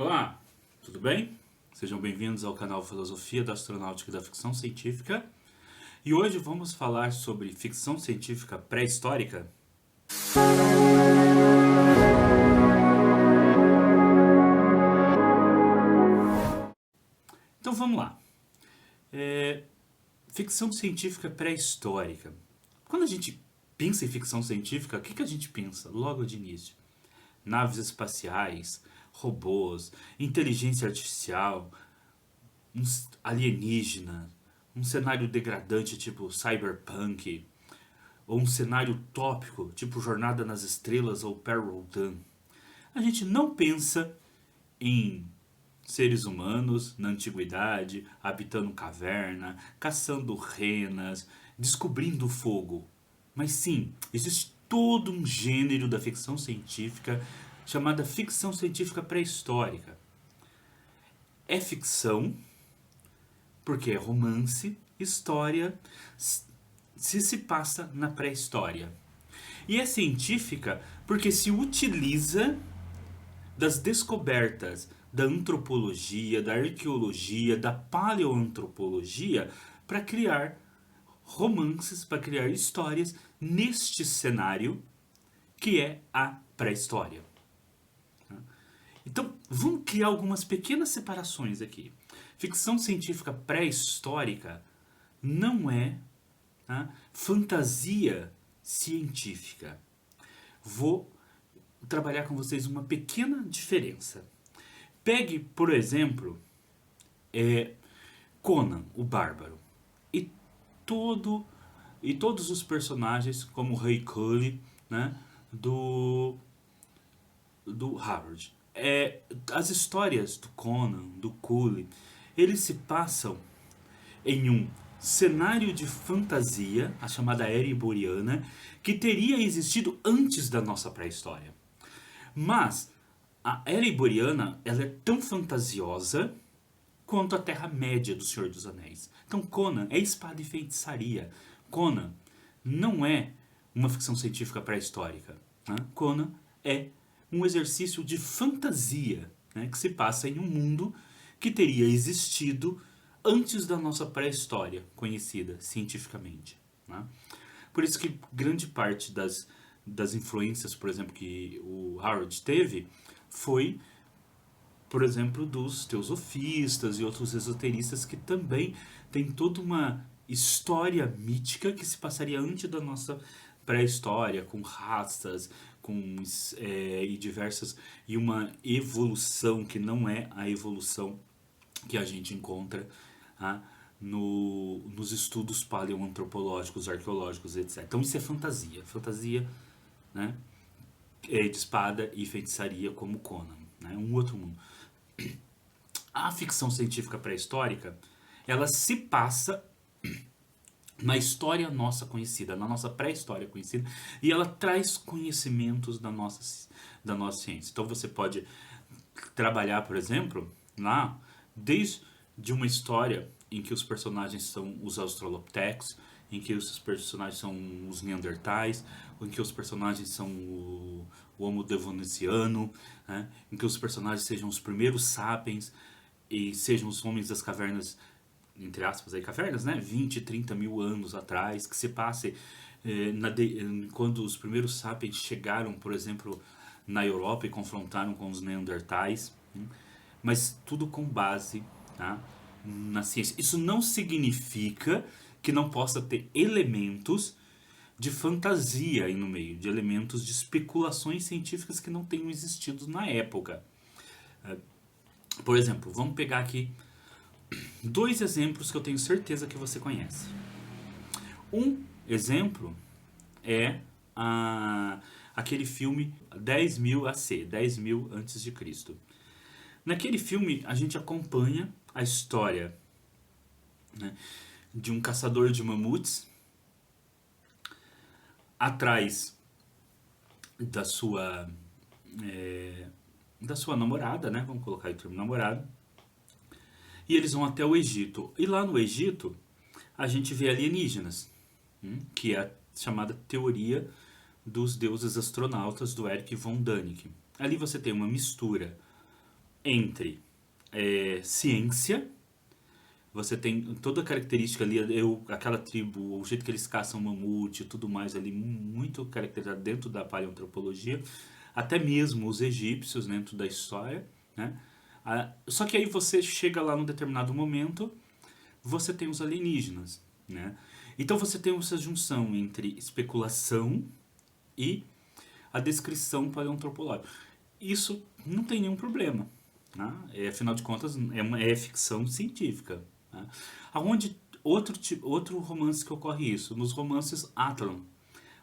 Olá, tudo bem? Sejam bem-vindos ao canal Filosofia da Astronáutica e da Ficção Científica. E hoje vamos falar sobre ficção científica pré-histórica. Então vamos lá. Ficção científica pré-histórica. Quando a gente pensa em ficção científica, o que a gente pensa logo de início? Naves espaciais, robôs, inteligência artificial, um alienígena, um cenário degradante tipo cyberpunk, ou um cenário utópico tipo Jornada nas Estrelas ou Parallel Run. A gente não pensa em seres humanos na antiguidade, habitando caverna, caçando renas, descobrindo fogo. Mas sim, existe todo um gênero da ficção científica chamada ficção científica pré-histórica. É ficção, porque é romance, história, se passa na pré-história. E é científica porque se utiliza das descobertas da antropologia, da arqueologia, da paleoantropologia para criar romances, para criar histórias neste cenário que é a pré-história. Então, vamos criar algumas pequenas separações aqui. Ficção científica pré-histórica não é fantasia científica. Vou trabalhar com vocês uma pequena diferença. Pegue, por exemplo, Conan, o Bárbaro, e todos os personagens, como o Rei Cully, né, do Howard. As histórias do Conan, do Cully, eles se passam em um cenário de fantasia, a chamada Era Iboriana, que teria existido antes da nossa pré-história. Mas a Era Iboriana, ela é tão fantasiosa quanto a Terra-média do Senhor dos Anéis. Então Conan é espada e feitiçaria. Conan não é uma ficção científica pré-histórica. Né? Conan é um exercício de fantasia, né, que se passa em um mundo que teria existido antes da nossa pré-história conhecida cientificamente. Né? Por isso que grande parte das influências, por exemplo, que o Howard teve foi, por exemplo, dos teosofistas e outros esoteristas que também têm toda uma história mítica que se passaria antes da nossa pré-história, com raças, e uma evolução que não é a evolução que a gente encontra nos estudos paleoantropológicos, arqueológicos, etc. Então isso é fantasia. Fantasia, né, de espada e feitiçaria como Conan. Né, um outro mundo. A ficção científica pré-histórica, ela se passa na história nossa conhecida, na nossa pré-história conhecida, e ela traz conhecimentos da nossa ciência. Então você pode trabalhar, por exemplo, desde uma história em que os personagens são os Australopithecus, em que os personagens são os Neandertais, em que os personagens são o Homo devonesiano, né? Em que os personagens sejam os primeiros sapiens e sejam os homens das cavernas, entre aspas, aí, cavernas, né? 20, 30 mil anos atrás, que se passe quando os primeiros sapiens chegaram, por exemplo, na Europa e confrontaram com os Neandertais, mas tudo com base, tá, na ciência. Isso não significa que não possa ter elementos de fantasia aí no meio, de elementos de especulações científicas que não tenham existido na época. Por exemplo, vamos pegar aqui dois exemplos que eu tenho certeza que você conhece. Um exemplo é aquele filme 10.000 AC, 10.000 antes de Cristo. Naquele filme a gente acompanha a história, né, de um caçador de mamutes atrás da sua namorada, né? Vamos colocar aí o termo namorado. E eles vão até o Egito. E lá no Egito a gente vê alienígenas, que é a chamada teoria dos deuses astronautas do Erich von Däniken. Ali você tem uma mistura entre ciência. Você tem toda a característica ali, aquela tribo, o jeito que eles caçam mamute e tudo mais ali, muito caracterizado dentro da paleoantropologia. Até mesmo os egípcios dentro da história, né? Só que aí você chega lá num determinado momento, você tem os alienígenas, né? Então você tem essa junção entre especulação e a descrição paleoantropológica. Isso não tem nenhum problema, né? Afinal de contas, é ficção científica. Né? Aonde outro romance que ocorre isso? Nos romances Atlan.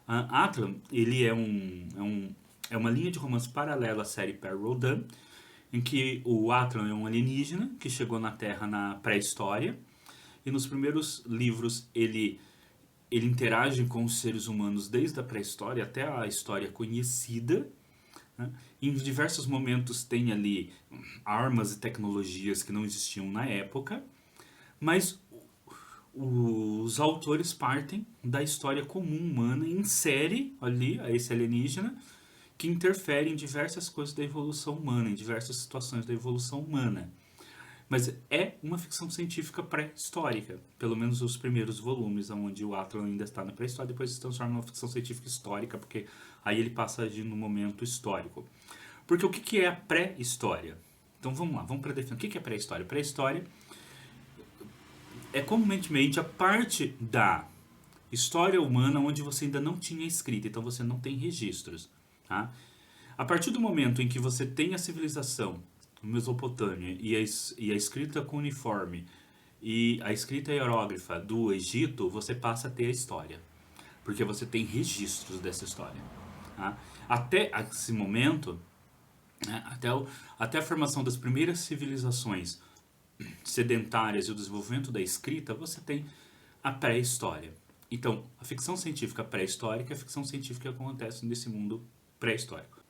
Atlan, ele é uma linha de romance paralela à série Perry Rhodan, em que o Atlan é um alienígena que chegou na Terra na pré-história, e nos primeiros livros ele interage com os seres humanos desde a pré-história até a história conhecida, né? Em diversos momentos tem ali armas e tecnologias que não existiam na época, mas os autores partem da história comum humana e inserem ali a esse alienígena que interfere em diversas coisas da evolução humana, em diversas situações da evolução humana. Mas é uma ficção científica pré-histórica, pelo menos os primeiros volumes, onde o Atlan ainda está na pré-história, depois se transforma numa ficção científica histórica, porque aí ele passa a agir no momento histórico. Porque o que é a pré-história? Então vamos lá, vamos para definir. O que é pré-história? Pré-história é comumente a parte da história humana onde você ainda não tinha escrita, então você não tem registros. Tá? A partir do momento em que você tem a civilização Mesopotâmia e a escrita cuneiforme e a escrita hieróglifa do Egito, você passa a ter a história, porque você tem registros dessa história. Tá? Até esse momento, né, até a formação das primeiras civilizações sedentárias e o desenvolvimento da escrita, você tem a pré-história. Então, a ficção científica pré-histórica é a ficção científica que acontece nesse mundo pré-histórico.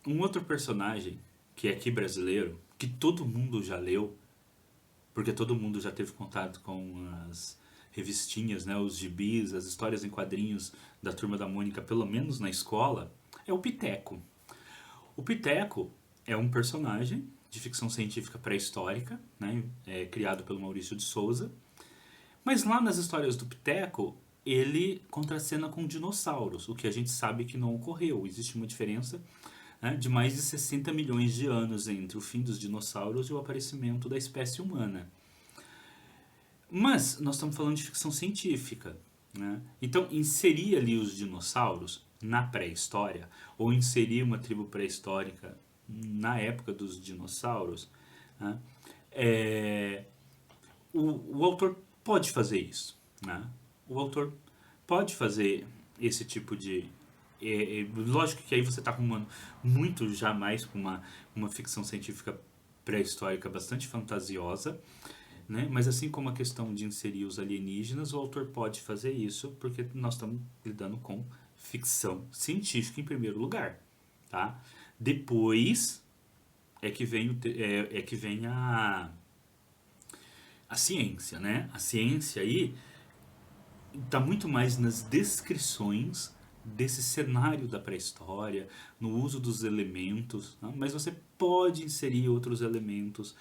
Um outro personagem, que é aqui brasileiro, que todo mundo já leu, porque todo mundo já teve contato com as revistinhas, né, os gibis, as histórias em quadrinhos da Turma da Mônica, pelo menos na escola, é o Piteco. O Piteco é um personagem de ficção científica pré-histórica, né, criado pelo Maurício de Souza, mas lá nas histórias do Piteco, ele contracena com dinossauros, o que a gente sabe que não ocorreu. Existe uma diferença, né, de mais de 60 milhões de anos entre o fim dos dinossauros e o aparecimento da espécie humana. Mas nós estamos falando de ficção científica. Né? Então, inserir ali os dinossauros na pré-história, ou inserir uma tribo pré-histórica na época dos dinossauros, né? O autor pode fazer isso. Né? O autor pode fazer esse tipo de... lógico que aí você está arrumando muito jamais com uma ficção científica pré-histórica bastante fantasiosa, né? Mas assim como a questão de inserir os alienígenas, o autor pode fazer isso porque nós estamos lidando com ficção científica em primeiro lugar. Tá? Depois é que vem a ciência, né? A ciência aí está muito mais nas descrições desse cenário da pré-história, no uso dos elementos, né? Mas você pode inserir outros elementos,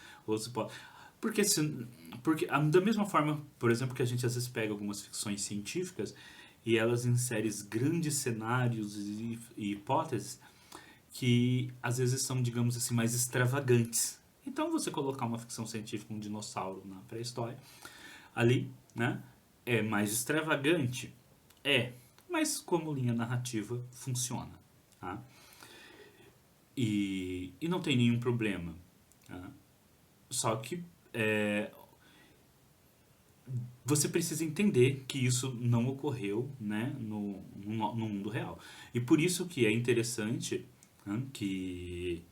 porque da mesma forma, por exemplo, que a gente às vezes pega algumas ficções científicas e elas inserem grandes cenários e hipóteses que às vezes são, digamos assim, mais extravagantes. Então você colocar uma ficção científica, um dinossauro na pré-história, ali, né, é mais extravagante, mas como linha narrativa funciona, tá? E não tem nenhum problema, tá? Só que você precisa entender que isso não ocorreu, né, no mundo real. E por isso que é interessante, né, que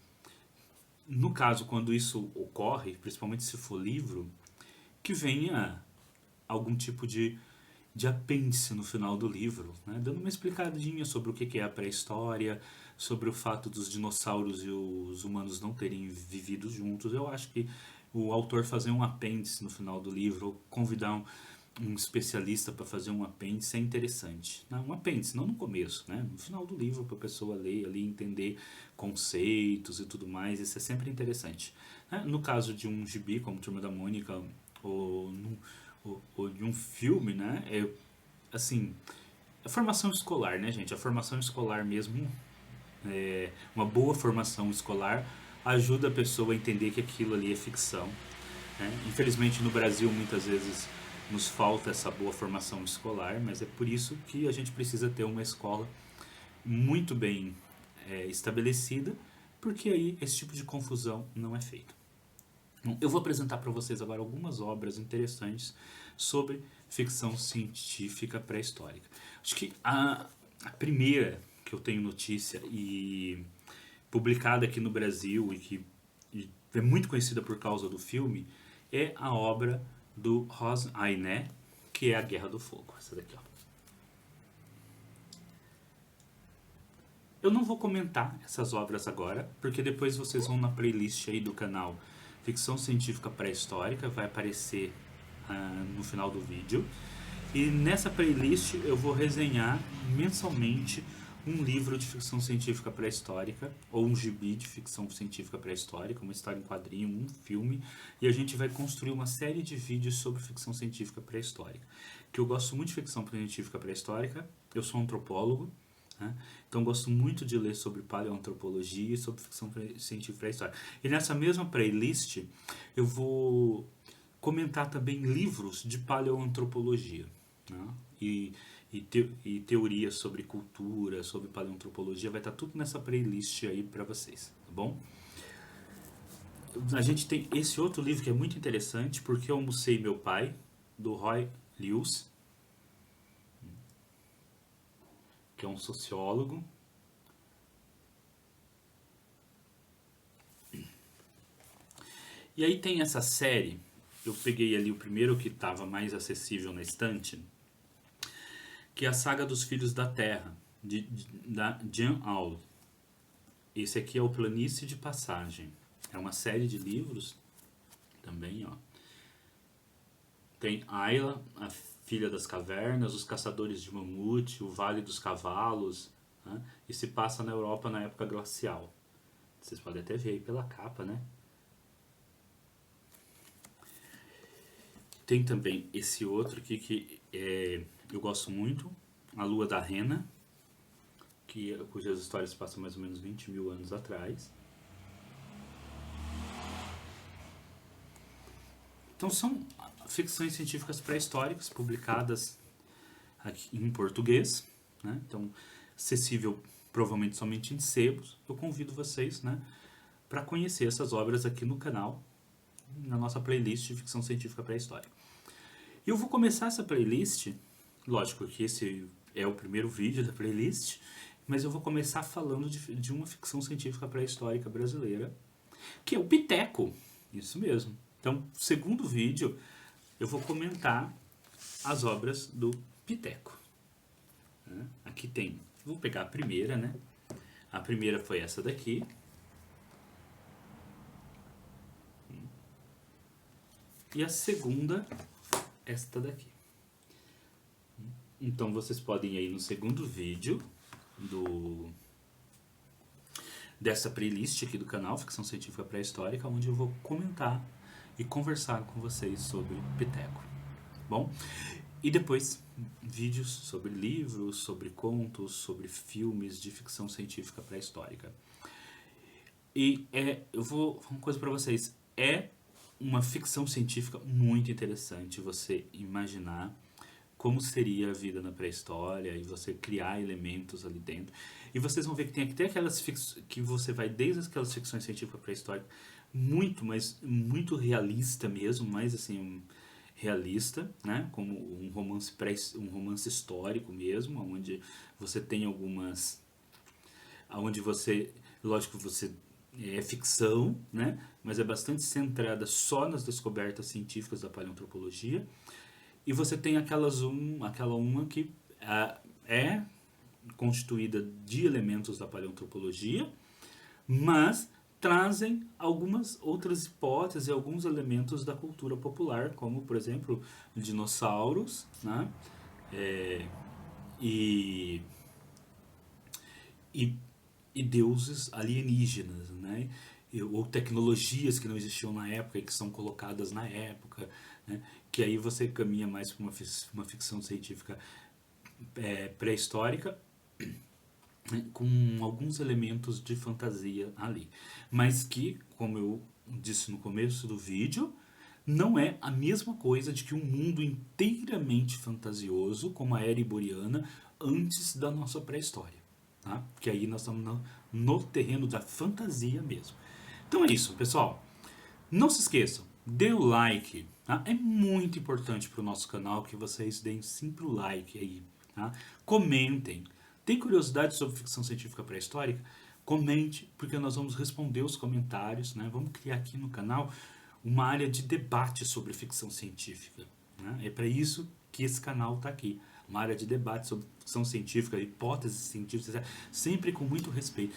no caso quando isso ocorre, principalmente se for livro, que venha algum tipo de apêndice no final do livro, né, dando uma explicadinha sobre o que é a pré-história, sobre o fato dos dinossauros e os humanos não terem vivido juntos. Eu acho que o autor fazer um apêndice no final do livro, ou convidar um especialista para fazer um apêndice é interessante. Não, um apêndice, não no começo, né? No final do livro, para a pessoa ler ali, entender conceitos e tudo mais, isso é sempre interessante. Né? No caso de um gibi, como Turma da Mônica, ou, ou de um filme, né? Assim, a formação escolar, né, gente? A formação escolar mesmo, uma boa formação escolar, ajuda a pessoa a entender que aquilo ali é ficção, né? Infelizmente no Brasil muitas vezes nos falta essa boa formação escolar, mas é por isso que a gente precisa ter uma escola muito bem estabelecida, porque aí esse tipo de confusão não é feito. Bom, eu vou apresentar para vocês agora algumas obras interessantes sobre ficção científica pré-histórica. Acho que a primeira que eu tenho notícia e publicada aqui no Brasil e é muito conhecida por causa do filme é a obra do Ros Ainé, que é A Guerra do Fogo. Essa daqui, ó. Eu não vou comentar essas obras agora, porque depois vocês vão na playlist aí do canal Ficção Científica Pré-Histórica, vai aparecer no final do vídeo. E nessa playlist eu vou resenhar mensalmente um livro de ficção científica pré-histórica, ou um gibi de ficção científica pré-histórica, uma história em quadrinho, um filme, e a gente vai construir uma série de vídeos sobre ficção científica pré-histórica. Que eu gosto muito de ficção científica pré-histórica, eu sou antropólogo, né? Então gosto muito de ler sobre paleoantropologia e sobre ficção científica pré-histórica. E nessa mesma playlist eu vou comentar também livros de paleoantropologia, né? E teorias sobre cultura, sobre paleoantropologia, vai estar tudo nessa playlist aí para vocês, tá bom? A gente tem esse outro livro que é muito interessante, Porque Eu Almocei Meu Pai, do Roy Lewis, que é um sociólogo. E aí tem essa série, eu peguei ali o primeiro que estava mais acessível na estante, que é a Saga dos Filhos da Terra, da Jean Auel. Esse aqui é o Planície de Passagem. É uma série de livros também, ó. Tem Ayla, a Filha das Cavernas, Os Caçadores de Mamute, O Vale dos Cavalos, né? E se passa na Europa na época glacial. Vocês podem até ver aí pela capa, né? Tem também esse outro aqui que eu gosto muito, A Lua da Rena, cujas histórias passam mais ou menos 20 mil anos atrás. Então são ficções científicas pré-históricas publicadas aqui em português, né? Então acessível provavelmente somente em sebos. Eu convido vocês, né, para conhecer essas obras aqui no canal, na nossa playlist de ficção científica pré-histórica. E eu vou começar essa playlist, lógico que esse é o primeiro vídeo da playlist, mas eu vou começar falando de uma ficção científica pré-histórica brasileira, que é o Piteco, isso mesmo. Então, segundo vídeo, eu vou comentar as obras do Piteco. Aqui tem, vou pegar a primeira, né? A primeira foi essa daqui. E a segunda, esta daqui. Então vocês podem ir aí no segundo vídeo dessa playlist aqui do canal, Ficção Científica Pré-Histórica, onde eu vou comentar e conversar com vocês sobre Piteco. Bom, e depois vídeos sobre livros, sobre contos, sobre filmes de ficção científica pré-histórica. E eu vou falar uma coisa para vocês, é uma ficção científica muito interessante você imaginar como seria a vida na pré-história e você criar elementos ali dentro. E vocês vão ver que tem até aquelas que você vai desde aquelas ficções científicas pré-históricas muito realista mesmo, mais assim realista, né? Como um romance histórico mesmo, onde você tem onde você, lógico, você é ficção, né? Mas é bastante centrada só nas descobertas científicas da paleoantropologia. E você tem aquela uma que é constituída de elementos da paleoantropologia, mas trazem algumas outras hipóteses e alguns elementos da cultura popular, como, por exemplo, dinossauros, né? É, e, e, e deuses alienígenas, né? Ou tecnologias que não existiam na época e que são colocadas na época, né? Que aí você caminha mais para uma ficção científica pré-histórica, né, com alguns elementos de fantasia ali. Mas que, como eu disse no começo do vídeo, não é a mesma coisa de que um mundo inteiramente fantasioso, como a era iboriana, antes da nossa pré-história. Tá? Que aí nós estamos no terreno da fantasia mesmo. Então é isso, pessoal. Não se esqueçam, dê o like. Tá? É muito importante para o nosso canal que vocês deem sempre o like aí. Tá? Comentem. Tem curiosidade sobre ficção científica pré-histórica? Comente, porque nós vamos responder os comentários. Né? Vamos criar aqui no canal uma área de debate sobre ficção científica. Né? É para isso que esse canal está aqui. Uma área de debate sobre ficção científica, hipóteses científicas, sempre com muito respeito.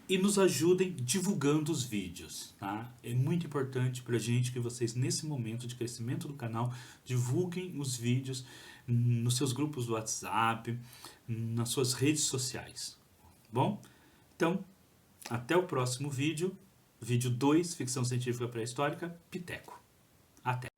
E nos ajudem divulgando os vídeos, tá? É muito importante pra gente que vocês, nesse momento de crescimento do canal, divulguem os vídeos nos seus grupos do WhatsApp, nas suas redes sociais. Bom? Então, até o próximo vídeo. Vídeo 2, Ficção Científica Pré-Histórica, Piteco. Até!